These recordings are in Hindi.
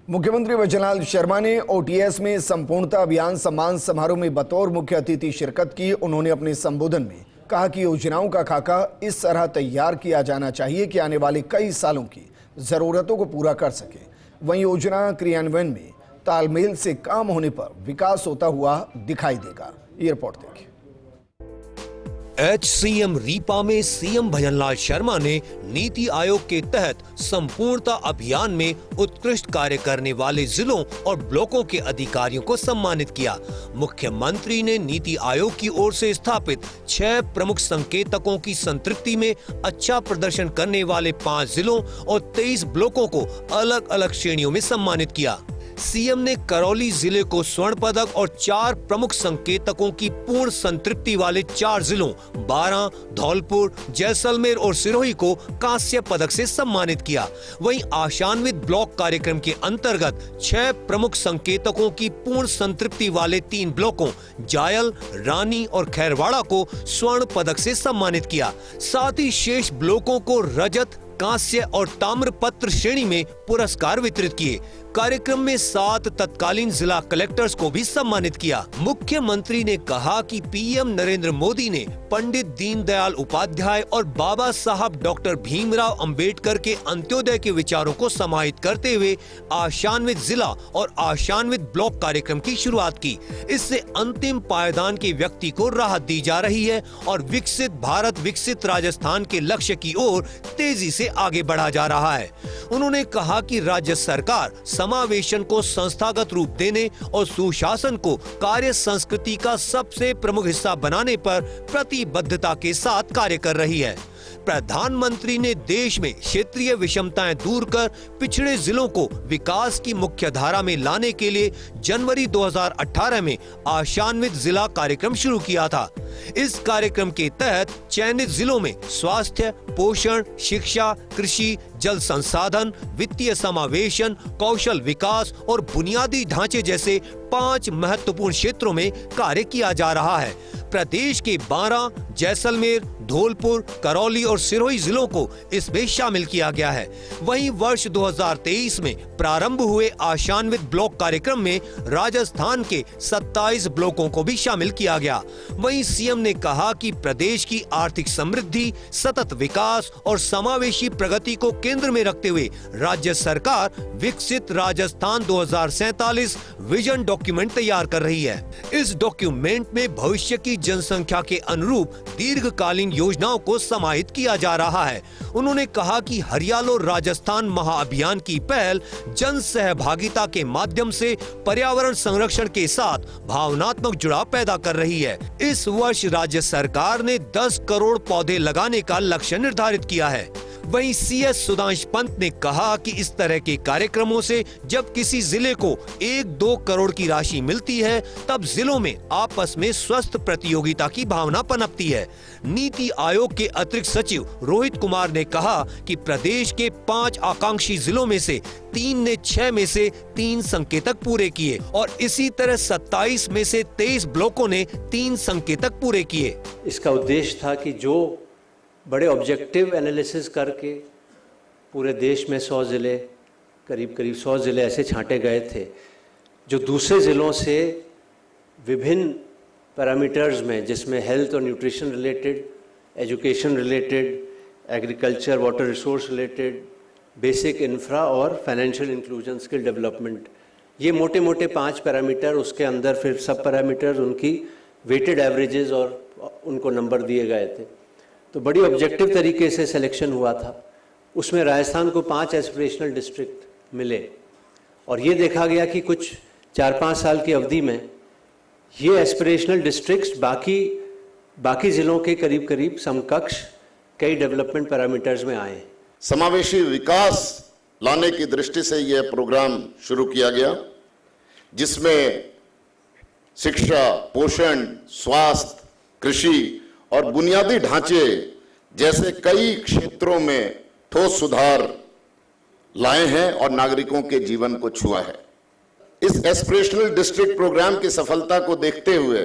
मुख्यमंत्री वचनलाल शर्मा ने ओटीएस में संपूर्णता अभियान सम्मान समारोह में बतौर मुख्य अतिथि शिरकत की। उन्होंने अपने संबोधन में कहा कि योजनाओं का खाका इस तरह तैयार किया जाना चाहिए कि आने वाले कई सालों की जरूरतों को पूरा कर सके। वहीं योजना क्रियान्वयन में तालमेल से काम होने पर विकास होता हुआ दिखाई देगा। ये रिपोर्ट देखिए। HCM रीपा में सीएम भजनलाल शर्मा ने नीति आयोग के तहत संपूर्णता अभियान में उत्कृष्ट कार्य करने वाले जिलों और ब्लॉकों के अधिकारियों को सम्मानित किया। मुख्यमंत्री ने नीति आयोग की ओर से स्थापित 6 प्रमुख संकेतकों की संतृप्ति में अच्छा प्रदर्शन करने वाले 5 जिलों और 23 ब्लॉकों को अलग अलग श्रेणियों में सम्मानित किया। सीएम ने करौली जिले को स्वर्ण पदक और 4 प्रमुख संकेतकों की पूर्ण संतृप्ति वाले 4 जिलों बारां, धौलपुर, जैसलमेर और सिरोही को कांस्य पदक से सम्मानित किया। वहीं आशान्वित ब्लॉक कार्यक्रम के अंतर्गत 6 प्रमुख संकेतकों की पूर्ण संतृप्ति वाले 3 ब्लॉकों जायल, रानी और खैरवाड़ा को स्वर्ण पदक से सम्मानित किया। साथ ही शेष ब्लॉकों को रजत, कांस्य और ताम्र पत्र श्रेणी में पुरस्कार वितरित किए। कार्यक्रम में 7 तत्कालीन जिला कलेक्टर्स को भी सम्मानित किया। मुख्यमंत्री ने कहा कि पीएम नरेंद्र मोदी ने पंडित दीनदयाल उपाध्याय और बाबा साहब डॉक्टर भीमराव अंबेडकर के अंत्योदय के विचारों को समाहित करते हुए आशान्वित जिला और आशान्वित ब्लॉक कार्यक्रम की शुरुआत की। इससे अंतिम पायदान के व्यक्ति को राहत दी जा रही है और विकसित भारत, विकसित राजस्थान के लक्ष्य की ओर तेजी से आगे बढ़ा जा रहा है। उन्होंने कहा कि राज्य सरकार समावेशन को संस्थागत रूप देने और सुशासन को कार्य संस्कृति का सबसे प्रमुख हिस्सा बनाने पर प्रतिबद्धता के साथ कार्य कर रही है। प्रधानमंत्री ने देश में क्षेत्रीय विषमताएं दूर कर पिछड़े जिलों को विकास की मुख्य धारा में लाने के लिए जनवरी 2018 में आशान्वित जिला कार्यक्रम शुरू किया था। इस कार्यक्रम के तहत चयनित जिलों में स्वास्थ्य, पोषण, शिक्षा, कृषि, जल संसाधन, वित्तीय समावेशन, कौशल विकास और बुनियादी ढांचे जैसे 5 महत्वपूर्ण क्षेत्रों में कार्य किया जा रहा है। प्रदेश के 12, जैसलमेर, धौलपुर, करौली और सिरोही जिलों को इसमें शामिल किया गया है। वहीं वर्ष 2023 में प्रारंभ हुए आशान्वित ब्लॉक कार्यक्रम में राजस्थान के 27 ब्लॉकों को भी शामिल किया गया। वहीं सीएम ने कहा कि प्रदेश की आर्थिक समृद्धि, सतत विकास और समावेशी प्रगति को केंद्र में रखते हुए राज्य सरकार विकसित राजस्थान 2047 विजन डॉक्यूमेंट तैयार कर रही है। इस डॉक्यूमेंट में भविष्य की जनसंख्या के अनुरूप दीर्घकालीन योजनाओं को समाहित किया जा रहा है। उन्होंने कहा कि हरियालो राजस्थान महाअभियान की पहल जन सहभागिता के माध्यम से पर्यावरण संरक्षण के साथ भावनात्मक जुड़ाव पैदा कर रही है। इस वर्ष राज्य सरकार ने 10 करोड़ पौधे लगाने का लक्ष्य निर्धारित किया है। वहीं CS सुधांश पंत ने कहा कि इस तरह के कार्यक्रमों से जब किसी जिले को 1-2 करोड़ की राशि मिलती है तब जिलों में आपस में स्वस्थ प्रतियोगिता की भावना पनपती है। नीति आयोग के अतिरिक्त सचिव रोहित कुमार ने कहा कि प्रदेश के 5 आकांक्षी जिलों में से 3 ने 6 में से 3 संकेतक पूरे किए और इसी तरह 27 में से 23 ब्लॉकों ने 3 संकेतक पूरे किए। इसका उद्देश्य था कि जो बड़े ऑब्जेक्टिव एनालिसिस करके पूरे देश में 100 ज़िले, करीब 100 ज़िले ऐसे छांटे गए थे जो दूसरे ज़िलों से विभिन्न पैरामीटर्स में, जिसमें हेल्थ और nutrition related, education related, agriculture, water resource related, basic infra और फाइनेंशियल इंक्लूजन, स्किल डेवलपमेंट, ये मोटे मोटे 5 पैरामीटर, उसके अंदर फिर सब पैरामीटर्स, उनकी वेटेड एवरेजेस और उनको नंबर दिए गए थे। तो बड़ी ऑब्जेक्टिव तरीके से सिलेक्शन हुआ था। उसमें राजस्थान को 5 एस्पिरेशनल डिस्ट्रिक्ट मिले और ये देखा गया कि कुछ 4-5 साल की अवधि में ये एस्पिरेशनल डिस्ट्रिक्ट्स बाकी जिलों के करीब करीब समकक्ष कई डेवलपमेंट पैरामीटर्स में आए। समावेशी विकास लाने की दृष्टि से यह प्रोग्राम शुरू किया गया, जिसमें शिक्षा, पोषण, स्वास्थ्य, कृषि और बुनियादी ढांचे जैसे कई क्षेत्रों में ठोस सुधार लाए हैं और नागरिकों के जीवन को छुआ है। इस एस्पिरेशनल डिस्ट्रिक्ट प्रोग्राम की सफलता को देखते हुए,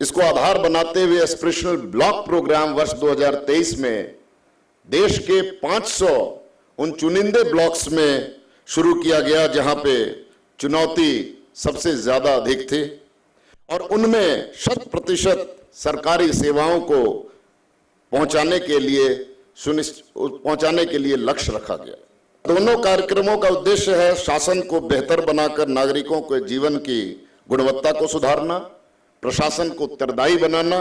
इसको आधार बनाते हुए एस्पिरेशनल ब्लॉक प्रोग्राम वर्ष 2023 में देश के 500 उन चुनिंदे ब्लॉक्स में शुरू किया गया, जहां पे चुनौती सबसे ज्यादा अधिक थी और उनमें 100% सरकारी सेवाओं को पहुंचाने के लिए लक्ष्य रखा गया। दोनों कार्यक्रमों का उद्देश्य है शासन को बेहतर बनाकर नागरिकों के जीवन की गुणवत्ता को सुधारना, प्रशासन को उत्तरदायी बनाना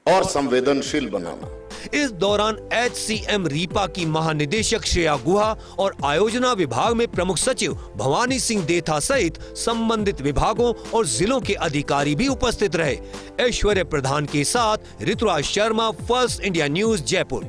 और संवेदनशील बनाना। इस दौरान HCM रीपा की महानिदेशक श्रेया गुहा और आयोजना विभाग में प्रमुख सचिव भवानी सिंह देथा सहित संबंधित विभागों और जिलों के अधिकारी भी उपस्थित रहे। ऐश्वर्य प्रधान के साथ Rituraj Sharma, first India news, Jaipur.